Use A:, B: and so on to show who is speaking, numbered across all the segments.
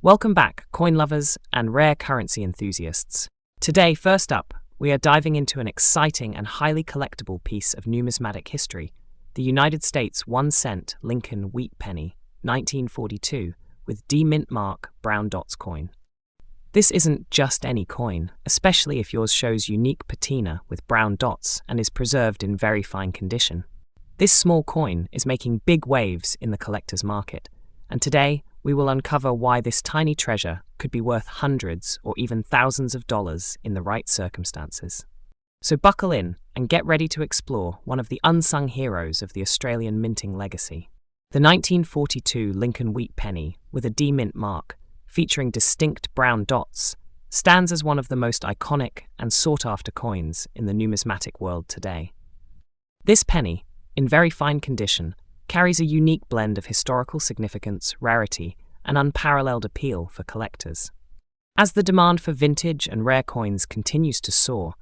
A: Welcome back, coin lovers and rare currency enthusiasts. Today, first up, we are diving into an exciting and highly collectible piece of numismatic history, the United States 1-cent Lincoln wheat penny, 1942, with D-Mint mark brown dots coin. This isn't just any coin, especially if yours shows unique patina with brown dots and is preserved in very fine condition. This small coin is making big waves in the collector's market, and today we will uncover why this tiny treasure could be worth hundreds or even thousands of dollars in the right circumstances. So buckle in and get ready to explore one of the unsung heroes of the Australian minting legacy. The 1942 Lincoln wheat penny with a D-Mint mark, featuring distinct brown dots, stands as one of the most iconic and sought-after coins in the numismatic world today. This penny, in very fine condition, carries a unique blend of historical significance, rarity, and unparalleled appeal for collectors. As the demand for vintage and rare coins continues to soar,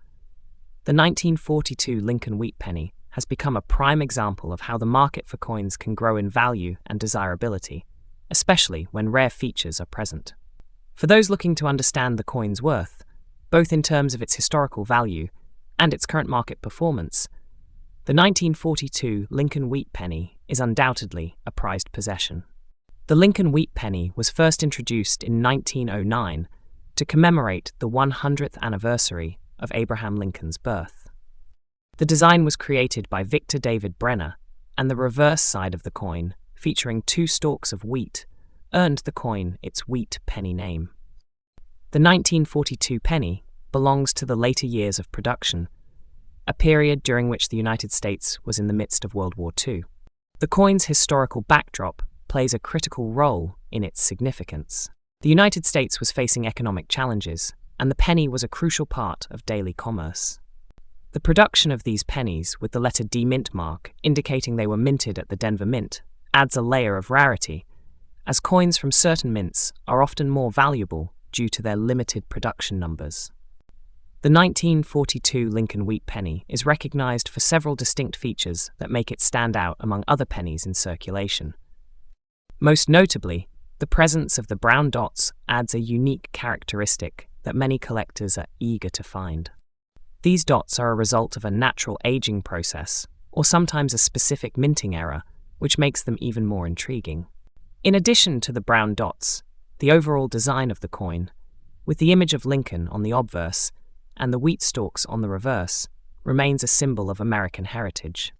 A: the 1942 Lincoln wheat penny has become a prime example of how the market for coins can grow in value and desirability, especially when rare features are present. For those looking to understand the coin's worth, both in terms of its historical value and its current market performance, the 1942 Lincoln wheat penny is undoubtedly a prized possession. The Lincoln wheat penny was first introduced in 1909 to commemorate the 100th anniversary of Abraham Lincoln's birth. The design was created by Victor David Brenner, and the reverse side of the coin, featuring 2 stalks of wheat, earned the coin its wheat penny name. The 1942 penny belongs to the later years of production, a period during which the United States was in the midst of World War II. The coin's historical backdrop plays a critical role in its significance. The United States was facing economic challenges, and the penny was a crucial part of daily commerce. The production of these pennies with the letter D-Mint mark, indicating they were minted at the Denver Mint, adds a layer of rarity, as coins from certain mints are often more valuable due to their limited production numbers. The 1942 Lincoln wheat penny is recognized for several distinct features that make it stand out among other pennies in circulation. Most notably, the presence of the brown dots adds a unique characteristic that many collectors are eager to find. These dots are a result of a natural aging process, or sometimes a specific minting error, which makes them even more intriguing. In addition to the brown dots, the overall design of the coin, with the image of Lincoln on the obverse and the wheat stalks on the reverse, remains a symbol of American heritage.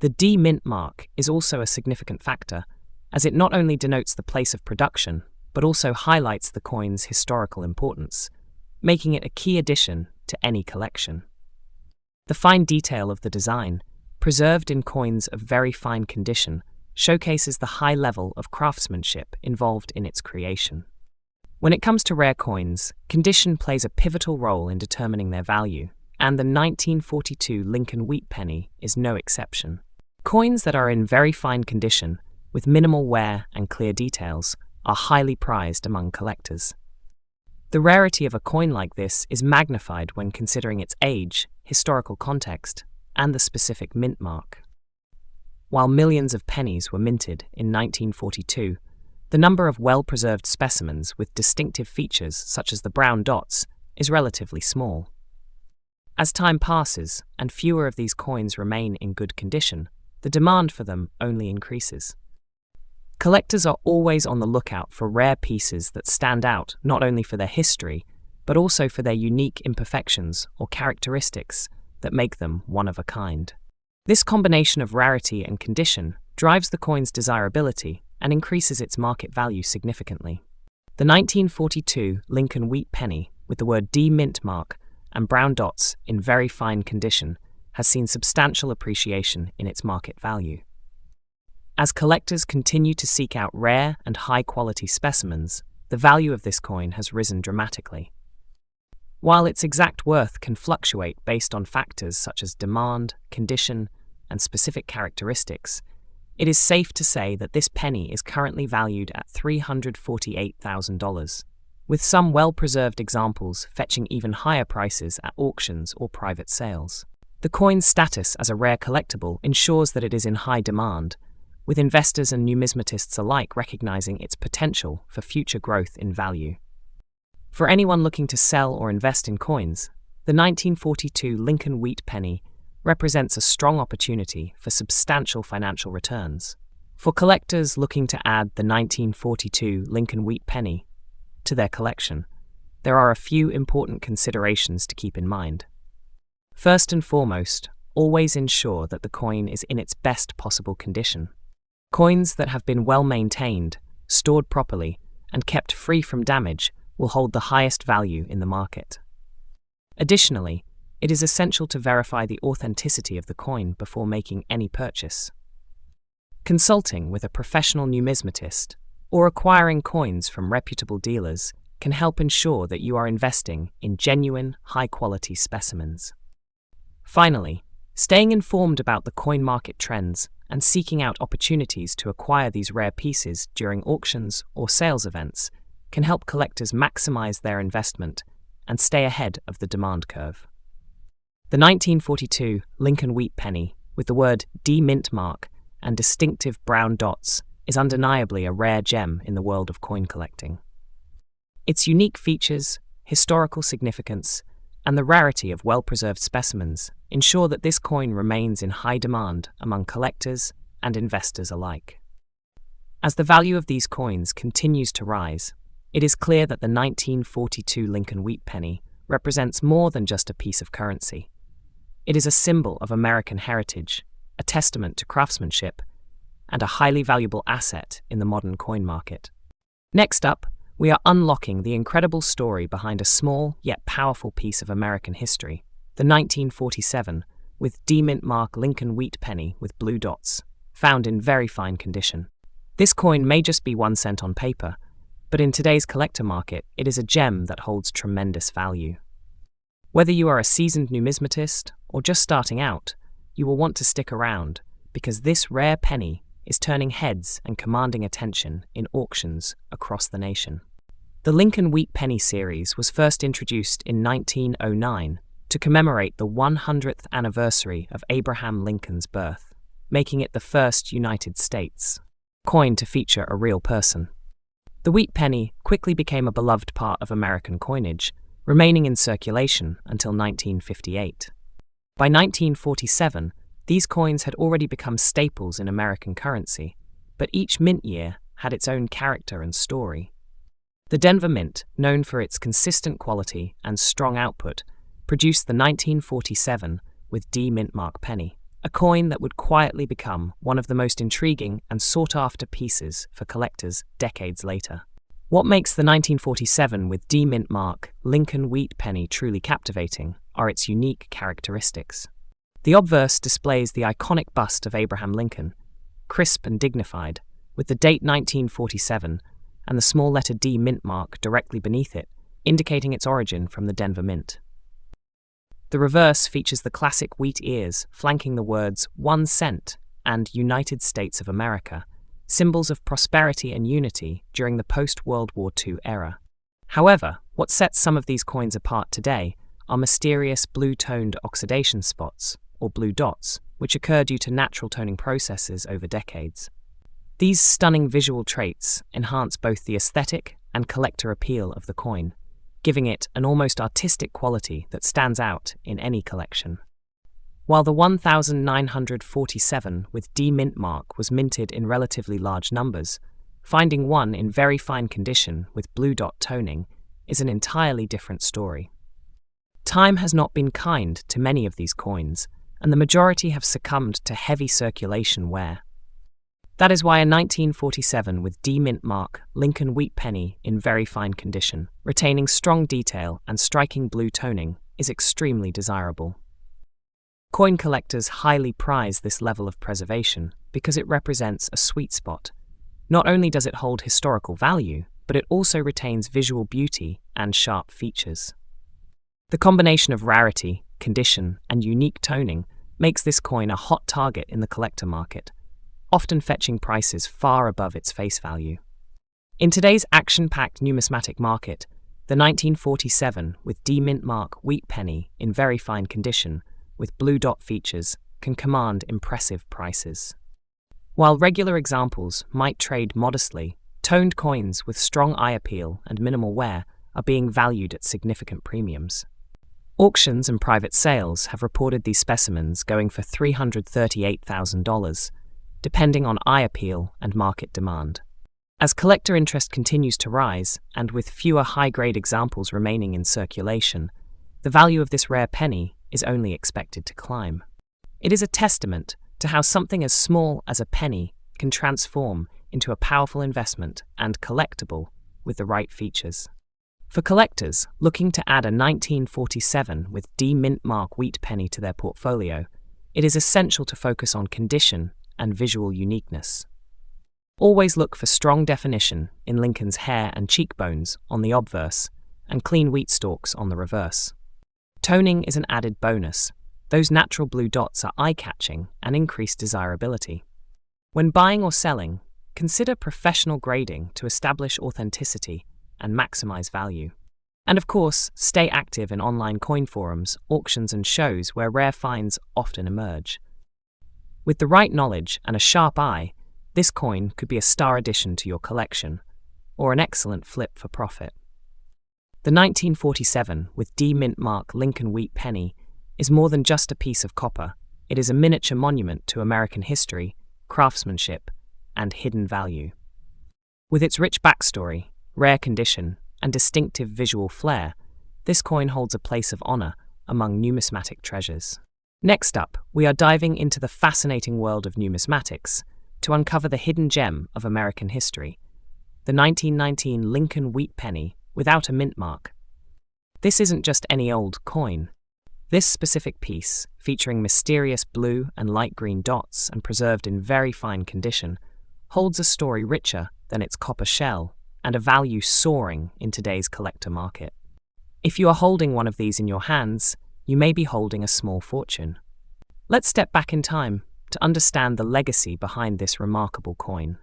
A: The D-Mint mark is also a significant factor, as it not only denotes the place of production, but also highlights the coin's historical importance, making it a key addition to any collection. The fine detail of the design, preserved in coins of very fine condition, showcases the high level of craftsmanship involved in its creation. When it comes to rare coins, condition plays a pivotal role in determining their value, and the 1942 Lincoln wheat penny is no exception. Coins that are in very fine condition, with minimal wear and clear details, are highly prized among collectors. The rarity of a coin like this is magnified when considering its age, historical context, and the specific mint mark. While millions of pennies were minted in 1942, the number of well-preserved specimens with distinctive features such as the brown dots is relatively small. As time passes and fewer of these coins remain in good condition, the demand for them only increases. Collectors are always on the lookout for rare pieces that stand out not only for their history, but also for their unique imperfections or characteristics that make them one of a kind. This combination of rarity and condition drives the coin's desirability and increases its market value significantly. The 1942 Lincoln wheat penny with the word D-Mint mark and brown dots in very fine condition has seen substantial appreciation in its market value. As collectors continue to seek out rare and high-quality specimens, the value of this coin has risen dramatically. While its exact worth can fluctuate based on factors such as demand, condition, and specific characteristics, it is safe to say that this penny is currently valued at $348,000, with some well-preserved examples fetching even higher prices at auctions or private sales. The coin's status as a rare collectible ensures that it is in high demand, with investors and numismatists alike recognizing its potential for future growth in value. For anyone looking to sell or invest in coins, the 1942 Lincoln Wheat Penny represents a strong opportunity for substantial financial returns. For collectors looking to add the 1942 Lincoln Wheat Penny to their collection, there are a few important considerations to keep in mind. First and foremost, always ensure that the coin is in its best possible condition. Coins that have been well maintained, stored properly, and kept free from damage will hold the highest value in the market. Additionally, it is essential to verify the authenticity of the coin before making any purchase. Consulting with a professional numismatist or acquiring coins from reputable dealers can help ensure that you are investing in genuine, high-quality specimens. Finally, staying informed about the coin market trends and seeking out opportunities to acquire these rare pieces during auctions or sales events can help collectors maximize their investment and stay ahead of the demand curve. The 1942 Lincoln Wheat Penny, with the word D mint mark and distinctive brown dots, is undeniably a rare gem in the world of coin collecting. Its unique features, historical significance, and the rarity of well-preserved specimens ensure that this coin remains in high demand among collectors and investors alike. As the value of these coins continues to rise, it is clear that the 1942 Lincoln Wheat Penny represents more than just a piece of currency. It is a symbol of American heritage, a testament to craftsmanship, and a highly valuable asset in the modern coin market. Next up, we are unlocking the incredible story behind a small yet powerful piece of American history, the 1947 with D mint mark Lincoln Wheat Penny with blue dots, found in very fine condition. This coin may just be 1 cent on paper, but in today's collector market, it is a gem that holds tremendous value. Whether you are a seasoned numismatist or just starting out, you will want to stick around because this rare penny is turning heads and commanding attention in auctions across the nation. The Lincoln Wheat Penny series was first introduced in 1909 to commemorate the 100th anniversary of Abraham Lincoln's birth, making it the first United States coin to feature a real person. The wheat penny quickly became a beloved part of American coinage, remaining in circulation until 1958. By 1947, these coins had already become staples in American currency, but each mint year had its own character and story. The Denver Mint, known for its consistent quality and strong output, produced the 1947 with D mint mark penny, a coin that would quietly become one of the most intriguing and sought-after pieces for collectors decades later. What makes the 1947 with D mint mark Lincoln Wheat Penny truly captivating are its unique characteristics. The obverse displays the iconic bust of Abraham Lincoln, crisp and dignified, with the date 1947 and the small letter D mint mark directly beneath it, indicating its origin from the Denver Mint. The reverse features the classic wheat ears flanking the words 1 cent and United States of America, symbols of prosperity and unity during the post-World War II era. However, what sets some of these coins apart today are mysterious blue-toned oxidation spots, or blue dots, which occur due to natural toning processes over decades. These stunning visual traits enhance both the aesthetic and collector appeal of the coin, giving it an almost artistic quality that stands out in any collection. While the 1947 with D mint mark was minted in relatively large numbers, finding one in very fine condition with blue dot toning is an entirely different story. Time has not been kind to many of these coins, and the majority have succumbed to heavy circulation wear. That is why a 1947 with D mint mark Lincoln Wheat Penny in very fine condition, retaining strong detail and striking blue toning, is extremely desirable. Coin collectors highly prize this level of preservation because it represents a sweet spot. Not only does it hold historical value, but it also retains visual beauty and sharp features. The combination of rarity, condition, and unique toning makes this coin a hot target in the collector market, often fetching prices far above its face value. In today's action-packed numismatic market, the 1947 with D mint mark wheat penny in very fine condition with blue dot features can command impressive prices. While regular examples might trade modestly, toned coins with strong eye appeal and minimal wear are being valued at significant premiums. Auctions and private sales have reported these specimens going for $338,000, depending on eye appeal and market demand. As collector interest continues to rise, and with fewer high-grade examples remaining in circulation, the value of this rare penny is only expected to climb. It is a testament to how something as small as a penny can transform into a powerful investment and collectible with the right features. For collectors looking to add a 1947 with D mint mark wheat penny to their portfolio, it is essential to focus on condition and visual uniqueness. Always look for strong definition in Lincoln's hair and cheekbones on the obverse, and clean wheat stalks on the reverse. Toning is an added bonus. Those natural blue dots are eye-catching and increase desirability. When buying or selling, consider professional grading to establish authenticity and maximize value. And of course, stay active in online coin forums, auctions, and shows where rare finds often emerge. With the right knowledge and a sharp eye, this coin could be a star addition to your collection, or an excellent flip for profit. The 1947 with D mint mark Lincoln wheat penny is more than just a piece of copper. It is a miniature monument to American history, craftsmanship, and hidden value. With its rich backstory, rare condition, and distinctive visual flair, this coin holds a place of honor among numismatic treasures. Next up, we are diving into the fascinating world of numismatics to uncover the hidden gem of American history, the 1919 Lincoln wheat penny without a mint mark. This isn't just any old coin. This specific piece, featuring mysterious blue and light green dots and preserved in very fine condition, holds a story richer than its copper shell and a value soaring in today's collector market. If you are holding one of these in your hands, you may be holding a small fortune. Let's step back in time to understand the legacy behind this remarkable coin.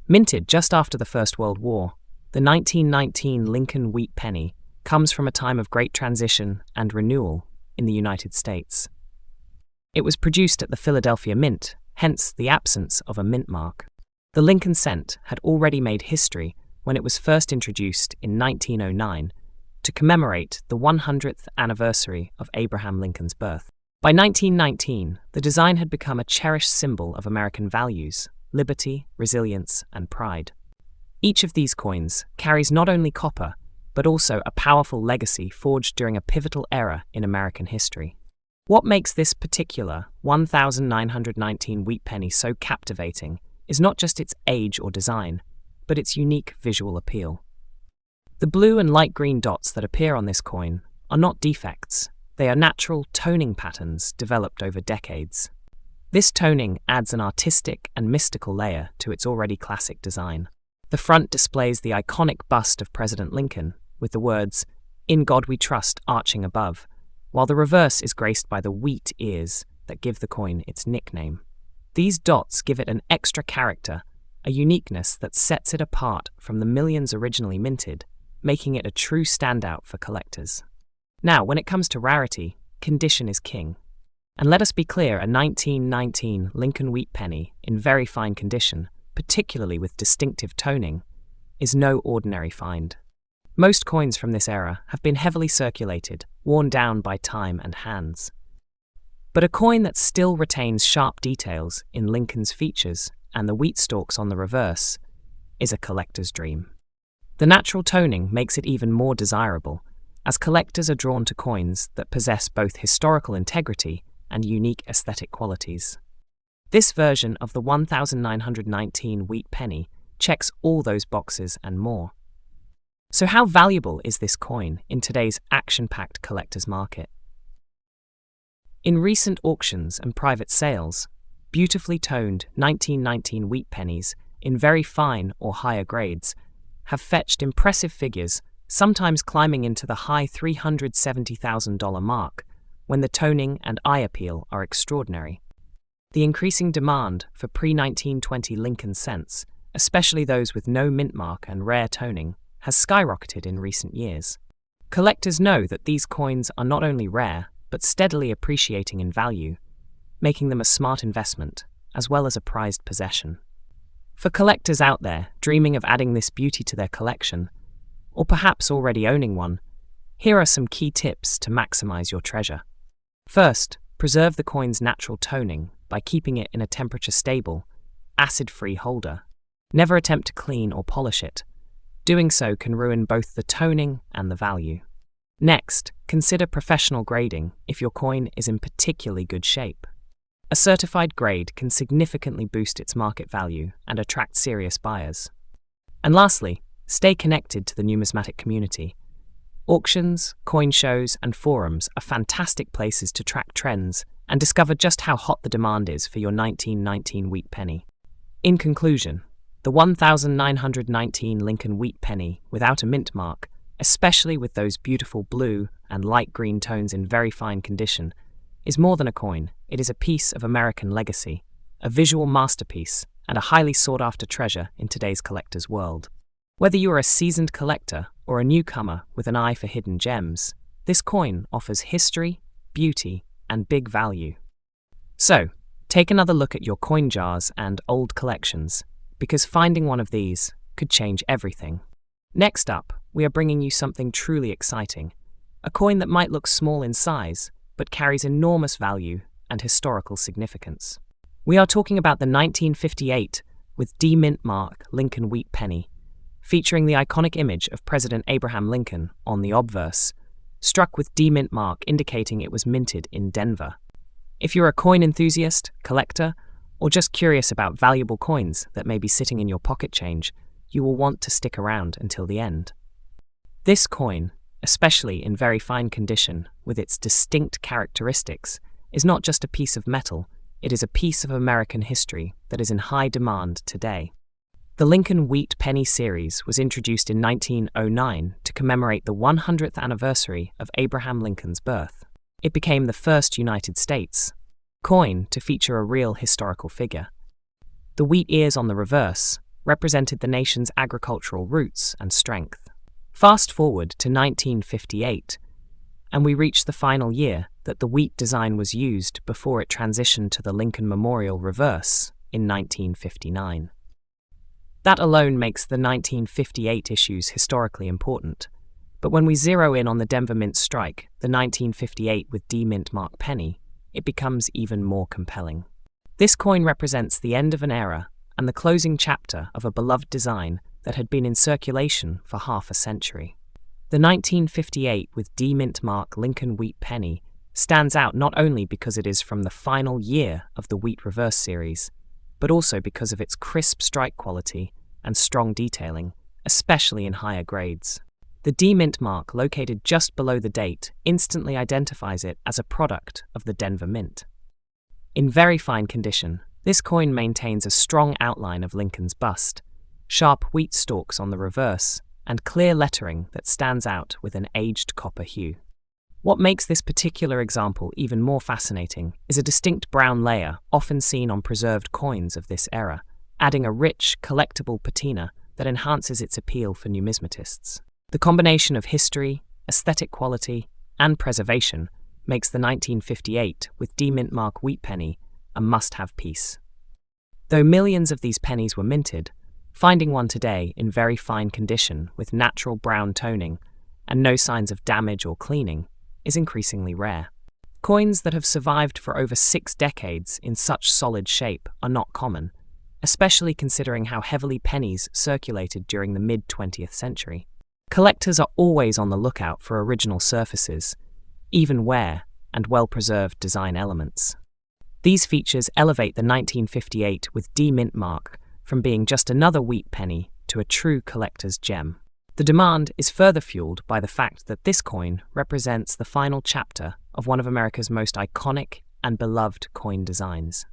A: Minted just after the First World War, the 1919 Lincoln wheat penny comes from a time of great transition and renewal in the United States. It was produced at the Philadelphia Mint, hence the absence of a mint mark. The Lincoln cent had already made history when it was first introduced in 1909 to commemorate the 100th anniversary of Abraham Lincoln's birth. By 1919, the design had become a cherished symbol of American values, liberty, resilience, and pride. Each of these coins carries not only copper, but also a powerful legacy forged during a pivotal era in American history. What makes this particular 1919 wheat penny so captivating is not just its age or design, but its unique visual appeal. The blue and light green dots that appear on this coin are not defects. They are natural toning patterns developed over decades. This toning adds an artistic and mystical layer to its already classic design. The front displays the iconic bust of President Lincoln, with the words, "In God We Trust," arching above, while the reverse is graced by the wheat ears that give the coin its nickname. These dots give it an extra character, a uniqueness that sets it apart from the millions originally minted, making it a true standout for collectors. Now, when it comes to rarity, condition is king. And let us be clear, a 1919 Lincoln wheat penny in very fine condition, particularly with distinctive toning, is no ordinary find. Most coins from this era have been heavily circulated, worn down by time and hands. But a coin that still retains sharp details in Lincoln's features and the wheat stalks on the reverse is a collector's dream. The natural toning makes it even more desirable, as collectors are drawn to coins that possess both historical integrity and unique aesthetic qualities. This version of the 1919 wheat penny checks all those boxes and more. So how valuable is this coin in today's action-packed collector's market? In recent auctions and private sales, beautifully toned 1919 wheat pennies in very fine or higher grades have fetched impressive figures, sometimes climbing into the high $370,000 mark when the toning and eye appeal are extraordinary. The increasing demand for pre-1920 Lincoln cents, especially those with no mint mark and rare toning, has skyrocketed in recent years. Collectors know that these coins are not only rare, but steadily appreciating in value, making them a smart investment as well as a prized possession. For collectors out there dreaming of adding this beauty to their collection, or perhaps already owning one, here are some key tips to maximize your treasure. First, preserve the coin's natural toning by keeping it in a temperature-stable, acid-free holder. Never attempt to clean or polish it. Doing so can ruin both the toning and the value. Next, consider professional grading if your coin is in particularly good shape. A certified grade can significantly boost its market value and attract serious buyers. And lastly, stay connected to the numismatic community. Auctions, coin shows, and forums are fantastic places to track trends and discover just how hot the demand is for your 1919 wheat penny. In conclusion, the 1919 Lincoln wheat penny without a mint mark, especially with those beautiful blue and light green tones in very fine condition, is more than a coin. It is a piece of American legacy, a visual masterpiece, and a highly sought-after treasure in today's collector's world. Whether you are a seasoned collector or a newcomer with an eye for hidden gems, this coin offers history, beauty, and big value. So, take another look at your coin jars and old collections, because finding one of these could change everything. Next up, we are bringing you something truly exciting, a coin that might look small in size, but carries enormous value and historical significance. We are talking about the 1958 with D mint mark Lincoln wheat penny, featuring the iconic image of President Abraham Lincoln on the obverse, struck with D mint mark indicating it was minted in Denver. If you're a coin enthusiast, collector, or just curious about valuable coins that may be sitting in your pocket change, you will want to stick around until the end. This coin, especially in very fine condition with its distinct characteristics, is not just a piece of metal, it is a piece of American history that is in high demand today. The Lincoln Wheat Penny series was introduced in 1909 to commemorate the 100th anniversary of Abraham Lincoln's birth. It became the first United States coin to feature a real historical figure. The wheat ears on the reverse represented the nation's agricultural roots and strength. Fast forward to 1958, and we reach the final year that the wheat design was used before it transitioned to the Lincoln Memorial reverse in 1959. That alone makes the 1958 issues historically important. But when we zero in on the Denver Mint strike, the 1958 with D mint mark penny, it becomes even more compelling. This coin represents the end of an era and the closing chapter of a beloved design that had been in circulation for half a century. The 1958 with D mint mark Lincoln wheat penny stands out not only because it is from the final year of the wheat reverse series, but also because of its crisp strike quality and strong detailing, especially in higher grades. The D mint mark located just below the date instantly identifies it as a product of the Denver Mint. In very fine condition, this coin maintains a strong outline of Lincoln's bust, sharp wheat stalks on the reverse, and clear lettering that stands out with an aged copper hue. What makes this particular example even more fascinating is a distinct brown layer often seen on preserved coins of this era, adding a rich, collectible patina that enhances its appeal for numismatists. The combination of history, aesthetic quality, and preservation makes the 1958 with D mint mark wheat penny a must-have piece. Though millions of these pennies were minted, finding one today in very fine condition with natural brown toning and no signs of damage or cleaning is increasingly rare. Coins that have survived for over 6 decades in such solid shape are not common, especially considering how heavily pennies circulated during the mid-20th century. Collectors are always on the lookout for original surfaces, even wear, and well-preserved design elements. These features elevate the 1958 with D mint mark from being just another wheat penny to a true collector's gem. The demand is further fueled by the fact that this coin represents the final chapter of one of America's most iconic and beloved coin designs.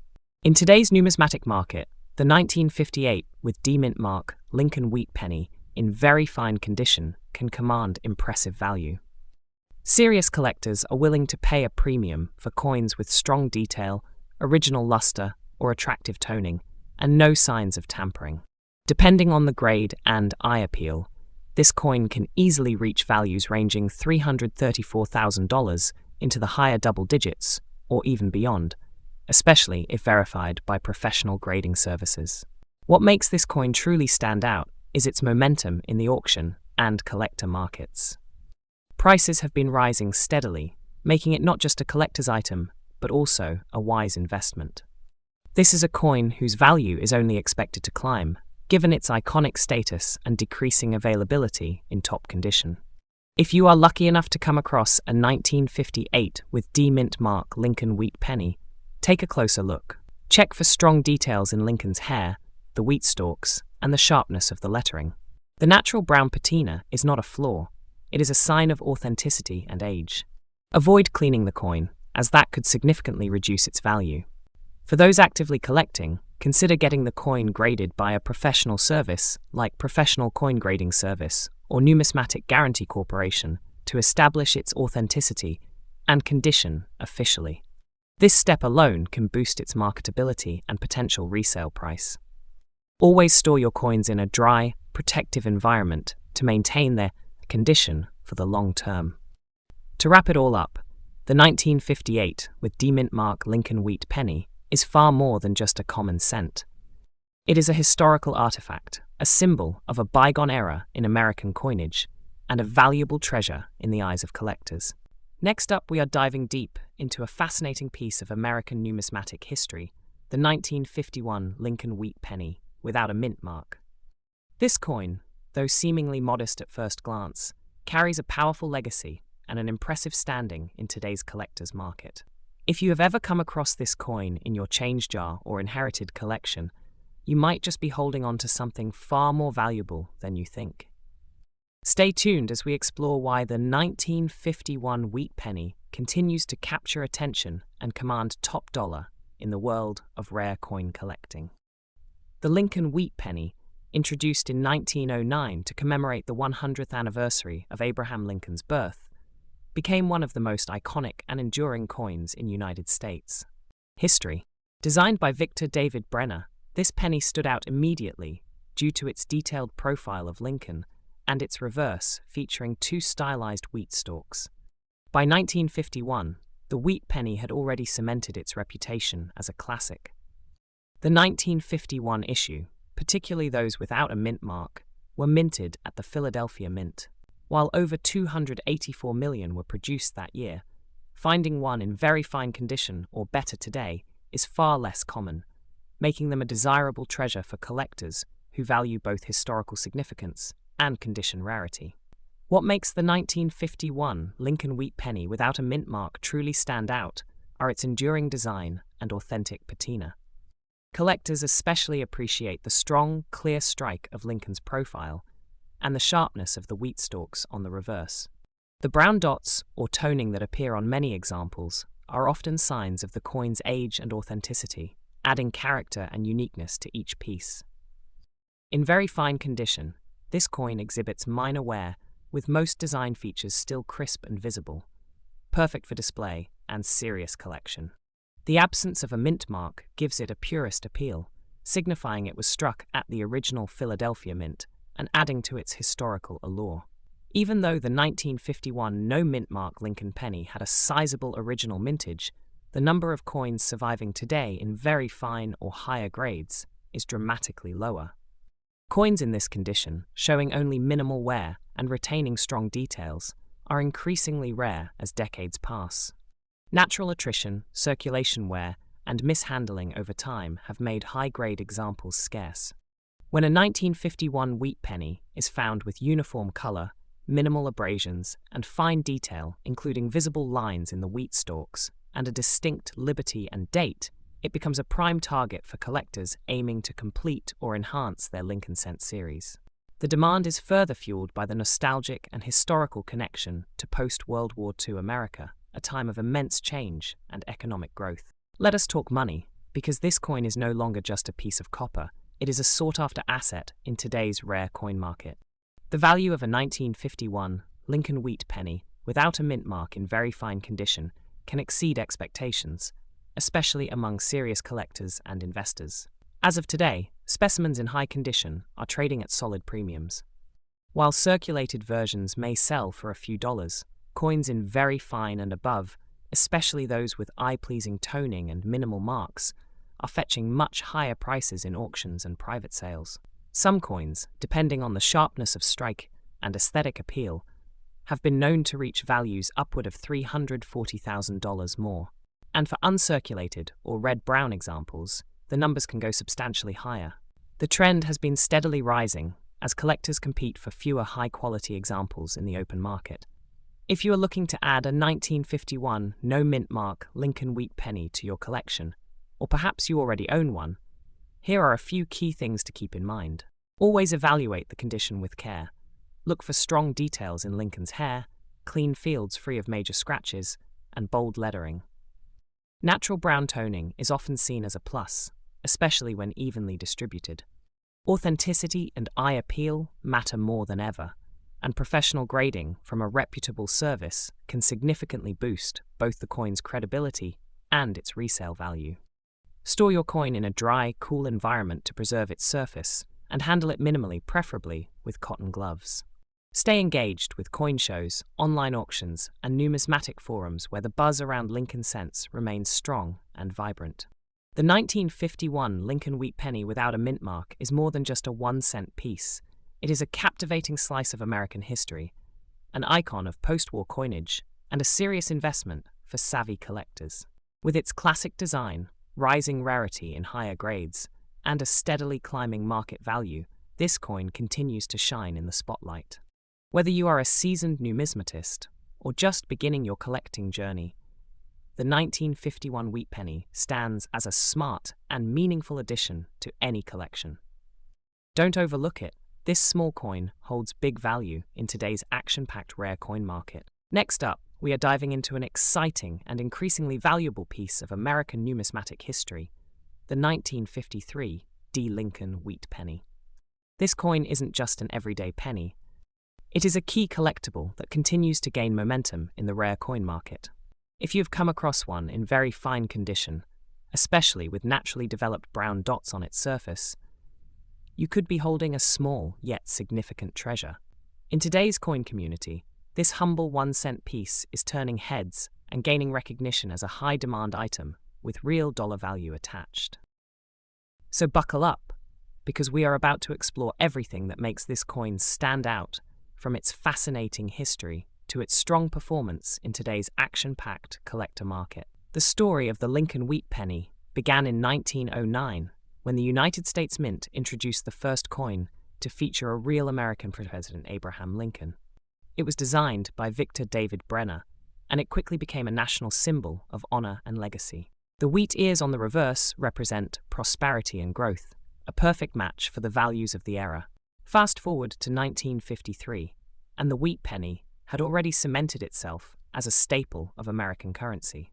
A: In today's numismatic market, the 1958 with D mint mark Lincoln wheat penny in very fine condition can command impressive value. Serious collectors are willing to pay a premium for coins with strong detail, original luster, or attractive toning, and no signs of tampering. Depending on the grade and eye appeal, this coin can easily reach values ranging $334,000 into the higher double digits, or even beyond, especially if verified by professional grading services. What makes this coin truly stand out is its momentum in the auction and collector markets. Prices have been rising steadily, making it not just a collector's item, but also a wise investment. This is a coin whose value is only expected to climb, given its iconic status and decreasing availability in top condition. If you are lucky enough to come across a 1958 with D-Mint mark Lincoln wheat penny, take a closer look. Check for strong details in Lincoln's hair, the wheat stalks, and the sharpness of the lettering. The natural brown patina is not a flaw, it is a sign of authenticity and age. Avoid cleaning the coin, as that could significantly reduce its value. For those actively collecting, consider getting the coin graded by a professional service like Professional Coin Grading Service or Numismatic Guarantee Corporation to establish its authenticity and condition officially. This step alone can boost its marketability and potential resale price. Always store your coins in a dry, protective environment to maintain their condition for the long term. To wrap it all up, the 1958 with D-Mint mark Lincoln wheat penny is far more than just a common cent. It is a historical artifact, a symbol of a bygone era in American coinage, and a valuable treasure in the eyes of collectors. Next up, we are diving deep into a fascinating piece of American numismatic history, the 1951 Lincoln wheat penny without a mint mark. This coin, though seemingly modest at first glance, carries a powerful legacy and an impressive standing in today's collector's market. If you have ever come across this coin in your change jar or inherited collection, you might just be holding on to something far more valuable than you think. Stay tuned as we explore why the 1951 wheat penny continues to capture attention and command top dollar in the world of rare coin collecting. The Lincoln wheat penny, introduced in 1909 to commemorate the 100th anniversary of Abraham Lincoln's birth, became one of the most iconic and enduring coins in the United States. History. Designed by Victor David Brenner, this penny stood out immediately due to its detailed profile of Lincoln and its reverse featuring two stylized wheat stalks. By 1951, the wheat penny had already cemented its reputation as a classic. The 1951 issue, particularly those without a mint mark, were minted at the Philadelphia Mint. While over 284 million were produced that year, finding one in very fine condition or better today is far less common, making them a desirable treasure for collectors who value both historical significance and condition rarity. What makes the 1951 Lincoln wheat penny without a mint mark truly stand out are its enduring design and authentic patina. Collectors especially appreciate the strong, clear strike of Lincoln's profile and the sharpness of the wheat stalks on the reverse. The brown dots or toning that appear on many examples are often signs of the coin's age and authenticity, adding character and uniqueness to each piece. In very fine condition, this coin exhibits minor wear, with most design features still crisp and visible, perfect for display and serious collection. The absence of a mint mark gives it a purist appeal, signifying it was struck at the original Philadelphia Mint and adding to its historical allure. Even though the 1951 no mint mark Lincoln penny had a sizable original mintage, the number of coins surviving today in very fine or higher grades is dramatically lower. Coins in this condition, showing only minimal wear and retaining strong details, are increasingly rare as decades pass. Natural attrition, circulation wear, and mishandling over time have made high-grade examples scarce. When a 1951 wheat penny is found with uniform color, minimal abrasions, and fine detail, including visible lines in the wheat stalks, and a distinct liberty and date, it becomes a prime target for collectors aiming to complete or enhance their Lincoln Cent series. The demand is further fueled by the nostalgic and historical connection to post-World War II America, a time of immense change and economic growth. Let us talk money, because this coin is no longer just a piece of copper, it is a sought-after asset in today's rare coin market. The value of a 1951 Lincoln wheat penny without a mint mark in very fine condition can exceed expectations, especially among serious collectors and investors. As of today, specimens in high condition are trading at solid premiums. While circulated versions may sell for a few dollars, coins in very fine and above especially those with eye-pleasing toning and minimal marks, are fetching much higher prices in auctions and private sales. Some coins, depending on the sharpness of strike and aesthetic appeal, have been known to reach values upward of $340,000 more. And for uncirculated or red-brown examples, the numbers can go substantially higher. The trend has been steadily rising as collectors compete for fewer high-quality examples in the open market. If you are looking to add a 1951 no-mint mark Lincoln wheat penny to your collection, or perhaps you already own one, here are a few key things to keep in mind. Always evaluate the condition with care. Look for strong details in Lincoln's hair, clean fields free of major scratches, and bold lettering. Natural brown toning is often seen as a plus, especially when evenly distributed. Authenticity and eye appeal matter more than ever, and professional grading from a reputable service can significantly boost both the coin's credibility and its resale value. Store your coin in a dry, cool environment to preserve its surface, and handle it minimally, preferably with cotton gloves. Stay engaged with coin shows, online auctions, and numismatic forums where the buzz around Lincoln cents remains strong and vibrant. The 1951 Lincoln wheat penny without a mint mark is more than just a 1-cent piece. It is a captivating slice of American history, an icon of post-war coinage, and a serious investment for savvy collectors. With its classic design, rising rarity in higher grades, and a steadily climbing market value, this coin continues to shine in the spotlight. Whether you are a seasoned numismatist or just beginning your collecting journey, the 1951 wheat penny stands as a smart and meaningful addition to any collection. Don't overlook it. This small coin holds big value in today's action-packed rare coin market. Next up, we are diving into an exciting and increasingly valuable piece of American numismatic history, the 1953 D. Lincoln wheat penny. This coin isn't just an everyday penny. It is a key collectible that continues to gain momentum in the rare coin market. If you've come across one in very fine condition, especially with naturally developed brown dots on its surface, you could be holding a small yet significant treasure. In today's coin community, this humble 1-cent piece is turning heads and gaining recognition as a high-demand item with real dollar value attached. So buckle up, because we are about to explore everything that makes this coin stand out, from its fascinating history to its strong performance in today's action-packed collector market. The story of the Lincoln wheat penny began in 1909, when the United States Mint introduced the first coin to feature a real American President Abraham Lincoln. It was designed by Victor David Brenner, and it quickly became a national symbol of honor and legacy. The wheat ears on the reverse represent prosperity and growth, a perfect match for the values of the era. Fast forward to 1953, and the wheat penny had already cemented itself as a staple of American currency.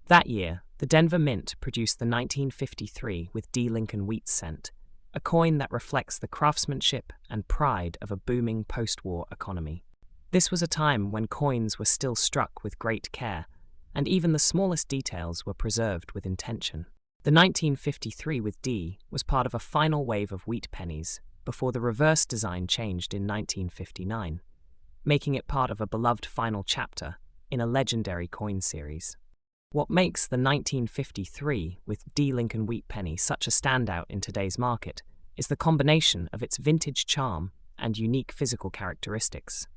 A: That year, the Denver Mint produced the 1953 with D. Lincoln wheat cent, a coin that reflects the craftsmanship and pride of a booming post-war economy. This was a time when coins were still struck with great care, and even the smallest details were preserved with intention. The 1953 with D was part of a final wave of wheat pennies before the reverse design changed in 1959, making it part of a beloved final chapter in a legendary coin series. What makes the 1953 with D. Lincoln wheat penny such a standout in today's market is the combination of its vintage charm and unique physical characteristics.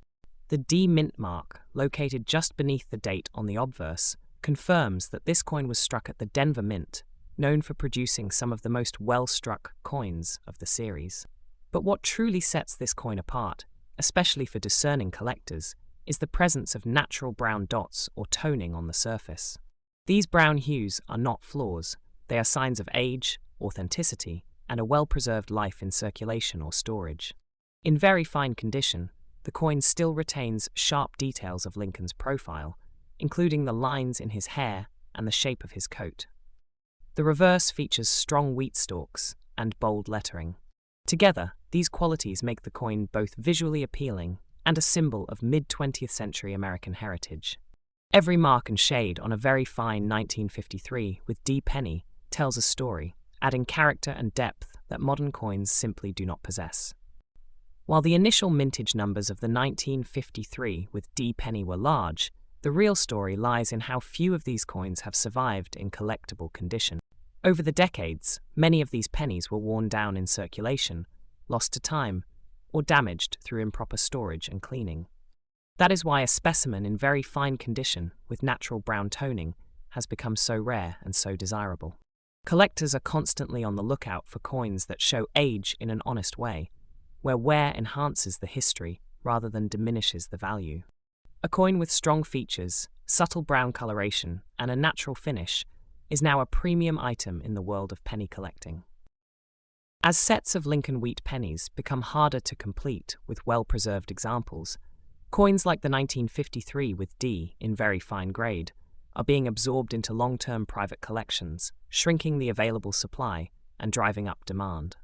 A: The D mint mark, located just beneath the date on the obverse, confirms that this coin was struck at the Denver Mint, known for producing some of the most well-struck coins of the series. But what truly sets this coin apart, especially for discerning collectors, is the presence of natural brown dots or toning on the surface. These brown hues are not flaws, they are signs of age, authenticity, and a well-preserved life in circulation or storage. In very fine condition, the coin still retains sharp details of Lincoln's profile, including the lines in his hair and the shape of his coat. The reverse features strong wheat stalks and bold lettering. Together, these qualities make the coin both visually appealing and a symbol of mid-20th century American heritage. Every mark and shade on a very fine 1953 with D penny tells a story, adding character and depth that modern coins simply do not possess. While the initial mintage numbers of the 1953 with D penny were large, The real story lies in how few of these coins have survived in collectible condition. Over the decades, many of these pennies were worn down in circulation, lost to time, or damaged through improper storage and cleaning. That is why a specimen in very fine condition with natural brown toning has become so rare and so desirable. Collectors are constantly on the lookout for coins that show age in an honest way, where wear enhances the history rather than diminishes the value. A coin with strong features, subtle brown coloration, and a natural finish is now a premium item in the world of penny collecting. As sets of Lincoln wheat pennies become harder to complete with well-preserved examples, coins like the 1953 with D in very fine grade are being absorbed into long-term private collections, shrinking the available supply and driving up demand.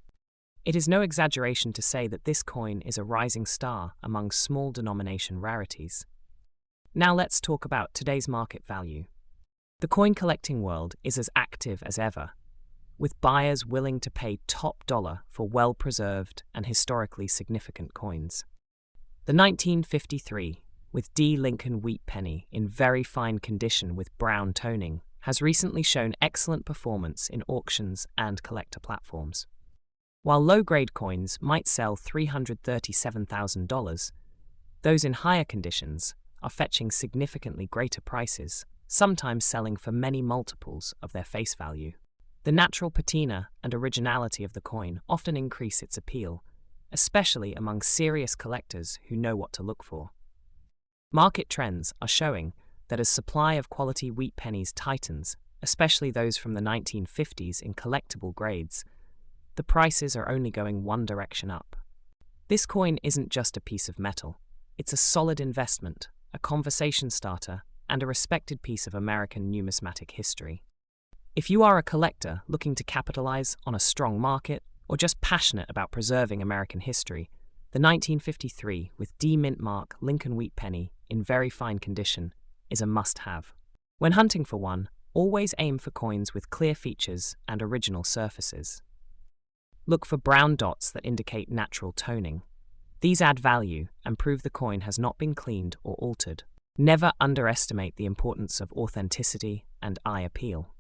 A: It is no exaggeration to say that this coin is a rising star among small denomination rarities. Now let's talk about today's market value. The coin collecting world is as active as ever, with buyers willing to pay top dollar for well-preserved and historically significant coins. The 1953 with D Lincoln wheat penny in very fine condition with brown toning has recently shown excellent performance in auctions and collector platforms. While low-grade coins might sell $337,000, those in higher conditions are fetching significantly greater prices, sometimes selling for many multiples of their face value. The natural patina and originality of the coin often increase its appeal, especially among serious collectors who know what to look for. Market trends are showing that as supply of quality wheat pennies tightens, especially those from the 1950s in collectible grades, the prices are only going one direction up. This coin isn't just a piece of metal, it's a solid investment, a conversation starter, and a respected piece of American numismatic history. If you are a collector looking to capitalize on a strong market, or just passionate about preserving American history, the 1953 with D mint mark Lincoln wheat penny in very fine condition is a must-have. When hunting for one, always aim for coins with clear features and original surfaces. Look for brown dots that indicate natural toning. These add value and prove the coin has not been cleaned or altered. Never underestimate the importance of authenticity and eye appeal.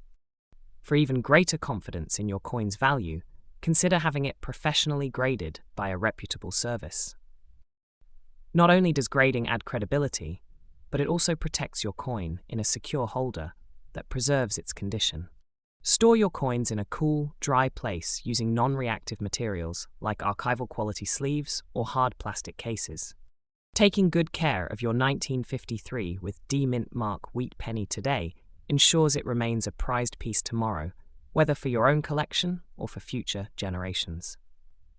A: For even greater confidence in your coin's value, consider having it professionally graded by a reputable service. Not only does grading add credibility, but it also protects your coin in a secure holder that preserves its condition. Store your coins in a cool, dry place using non-reactive materials like archival quality sleeves or hard plastic cases. Taking good care of your 1953 with D mint mark wheat penny today ensures it remains a prized piece tomorrow, whether for your own collection or for future generations.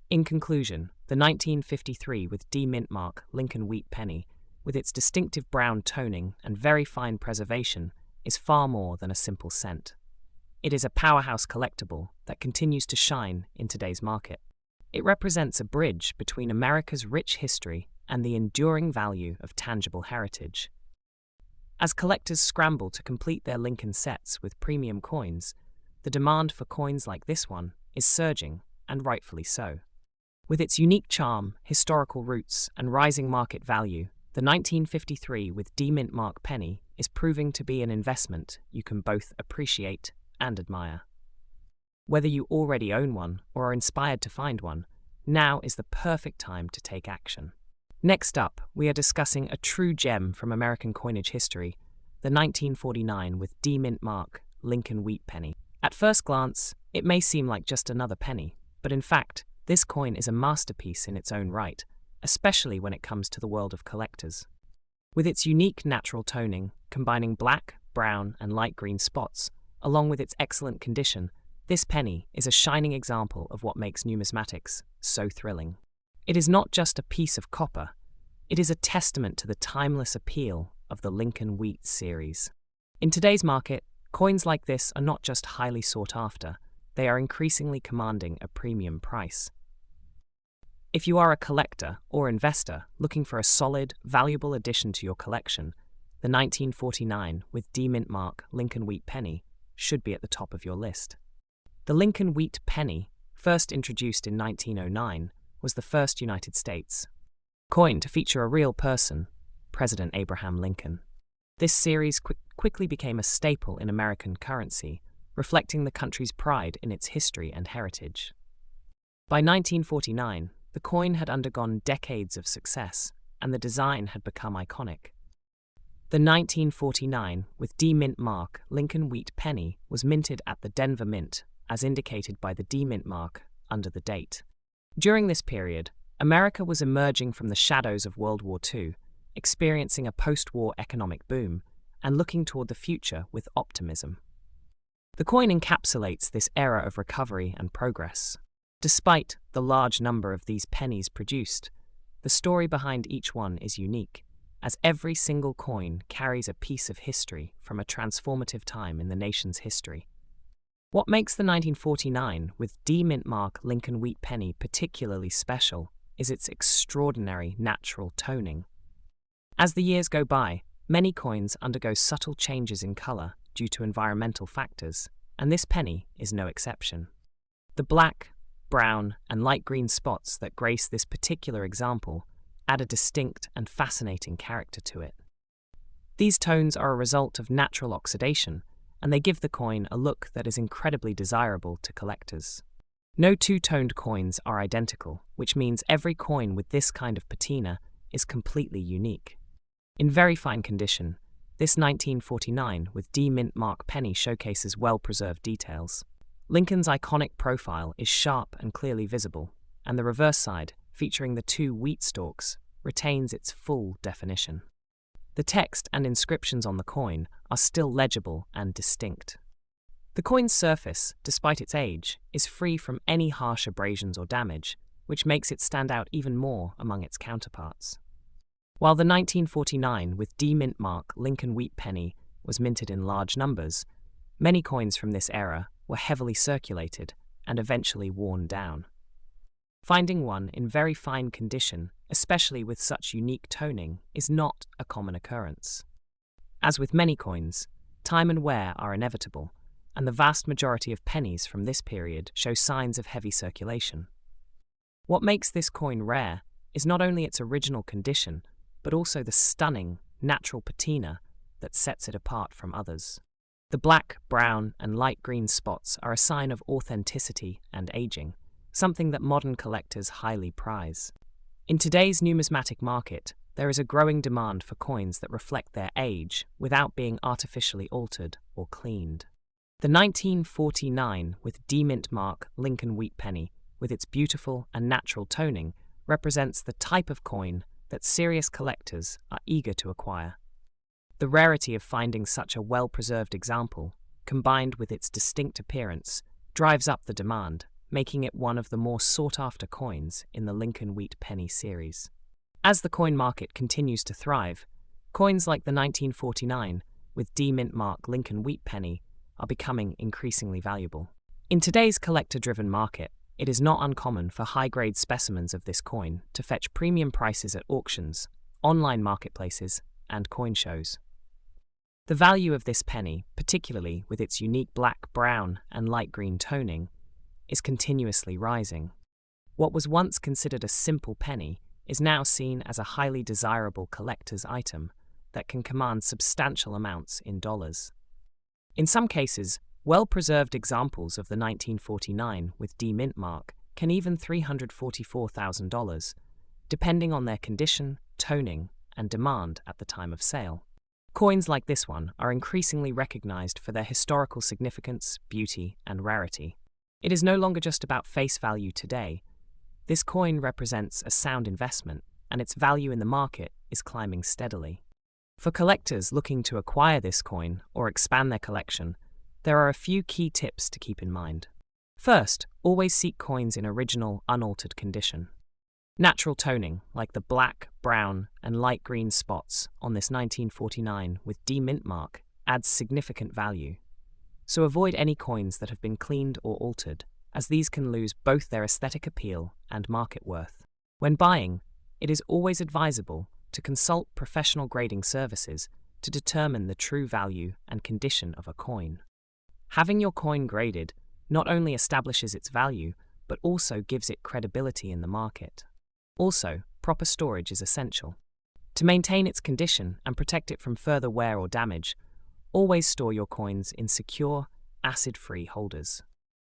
A: In conclusion, the 1953 with D mint mark Lincoln wheat penny, with its distinctive brown toning and very fine preservation, is far more than a simple cent. It is a powerhouse collectible that continues to shine in today's market. It represents a bridge between America's rich history and the enduring value of tangible heritage. As collectors scramble to complete their Lincoln sets with premium coins, the demand for coins like this one is surging, and rightfully so. With its unique charm, historical roots, and rising market value, the 1953 with D mint mark penny is proving to be an investment you can both appreciate and admire. Whether you already own one or are inspired to find one, now is the perfect time to take action. Next up, we are discussing a true gem from American coinage history, the 1949 with D mint mark Lincoln wheat penny. At first glance, it may seem like just another penny, but in fact, this coin is a masterpiece in its own right, especially when it comes to the world of collectors. With its unique natural toning, combining black, brown, and light green spots, along with its excellent condition, this penny is a shining example of what makes numismatics so thrilling. It is not just a piece of copper, it is a testament to the timeless appeal of the Lincoln wheat series. In today's market, coins like this are not just highly sought after, they are increasingly commanding a premium price. If you are a collector or investor looking for a solid, valuable addition to your collection, the 1949 with D mint mark Lincoln wheat penny should be at the top of your list. The Lincoln wheat penny, first introduced in 1909, was the first United States coin to feature a real person, President Abraham Lincoln. This series quickly became a staple in American currency, reflecting the country's pride in its history and heritage. By 1949, the coin had undergone decades of success, and the design had become iconic. The 1949 with D-Mint mark Lincoln Wheat penny was minted at the Denver Mint, as indicated by the D-Mint mark under the date. During this period, America was emerging from the shadows of World War II, experiencing a post-war economic boom, and looking toward the future with optimism. The coin encapsulates this era of recovery and progress. Despite the large number of these pennies produced, the story behind each one is unique, as every single coin carries a piece of history from a transformative time in the nation's history. What makes the 1949 with D-Mint mark Lincoln Wheat penny particularly special is its extraordinary natural toning. As the years go by, many coins undergo subtle changes in color due to environmental factors, and this penny is no exception. The black, brown, and light green spots that grace this particular example add a distinct and fascinating character to it. These tones are a result of natural oxidation, and they give the coin a look that is incredibly desirable to collectors. No two-toned coins are identical, which means every coin with this kind of patina is completely unique. In very fine condition, this 1949 with D-Mint mark penny showcases well-preserved details. Lincoln's iconic profile is sharp and clearly visible, and the reverse side, featuring the two wheat stalks, retains its full definition. The text and inscriptions on the coin are still legible and distinct. The coin's surface, despite its age, is free from any harsh abrasions or damage, which makes it stand out even more among its counterparts. While the 1949 with D-Mint mark Lincoln Wheat penny was minted in large numbers, many coins from this era were heavily circulated and eventually worn down. Finding one in very fine condition, especially with such unique toning, is not a common occurrence. As with many coins, time and wear are inevitable, and the vast majority of pennies from this period show signs of heavy circulation. What makes this coin rare is not only its original condition, but also the stunning, natural patina that sets it apart from others. The black, brown, and light green spots are a sign of authenticity and aging, something that modern collectors highly prize. In today's numismatic market, there is a growing demand for coins that reflect their age without being artificially altered or cleaned. The 1949 with D-Mint mark Lincoln Wheat penny, with its beautiful and natural toning, represents the type of coin that serious collectors are eager to acquire. The rarity of finding such a well-preserved example, combined with its distinct appearance, drives up the demand, making it one of the more sought-after coins in the Lincoln Wheat penny series. As the coin market continues to thrive, coins like the 1949 with D-Mint mark Lincoln Wheat penny are becoming increasingly valuable. In today's collector-driven market, it is not uncommon for high-grade specimens of this coin to fetch premium prices at auctions, online marketplaces, and coin shows. The value of this penny, particularly with its unique black, brown, and light green toning, is continuously rising. What was once considered a simple penny is now seen as a highly desirable collector's item that can command substantial amounts in dollars. In some cases, well-preserved examples of the 1949 with D-Mint mark can even $344,000, depending on their condition, toning, and demand at the time of sale. Coins like this one are increasingly recognized for their historical significance, beauty, and rarity. It is no longer just about face value today. This coin represents a sound investment, and its value in the market is climbing steadily. For collectors looking to acquire this coin or expand their collection, there are a few key tips to keep in mind. First, always seek coins in original, unaltered condition. Natural toning, like the black, brown, and light green spots on this 1949 with D-Mint mark, adds significant value. So avoid any coins that have been cleaned or altered, as these can lose both their aesthetic appeal and market worth. When buying, it is always advisable to consult professional grading services to determine the true value and condition of a coin. Having your coin graded not only establishes its value, but also gives it credibility in the market. Also, proper storage is essential. To maintain its condition and protect it from further wear or damage, always store your coins in secure, acid-free holders.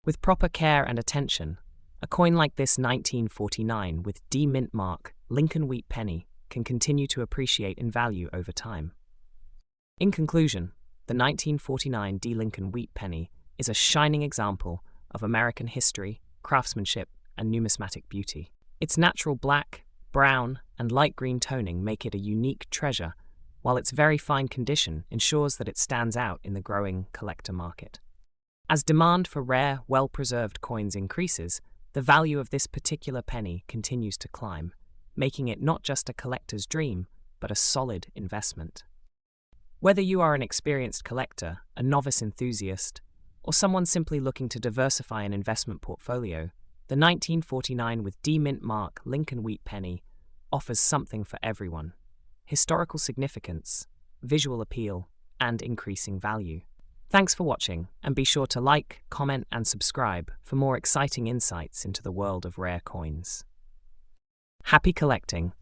A: With proper care and attention, a coin like this 1949 with D mint mark Lincoln wheat penny can continue to appreciate in value over time. In conclusion, the 1949 D Lincoln wheat penny is a shining example of American history, craftsmanship, and numismatic beauty. Its natural black, brown, and light green toning make it a unique treasure, while its very fine condition ensures that it stands out in the growing collector market. As demand for rare, well-preserved coins increases, the value of this particular penny continues to climb, making it not just a collector's dream, but a solid investment. Whether you are an experienced collector, a novice enthusiast, or someone simply looking to diversify an investment portfolio, the 1949 with D mint mark Lincoln wheat penny offers something for everyone: historical significance, visual appeal, and increasing value. Thanks for watching, and be sure to like, comment, and subscribe for more exciting insights into the world of rare coins. Happy collecting!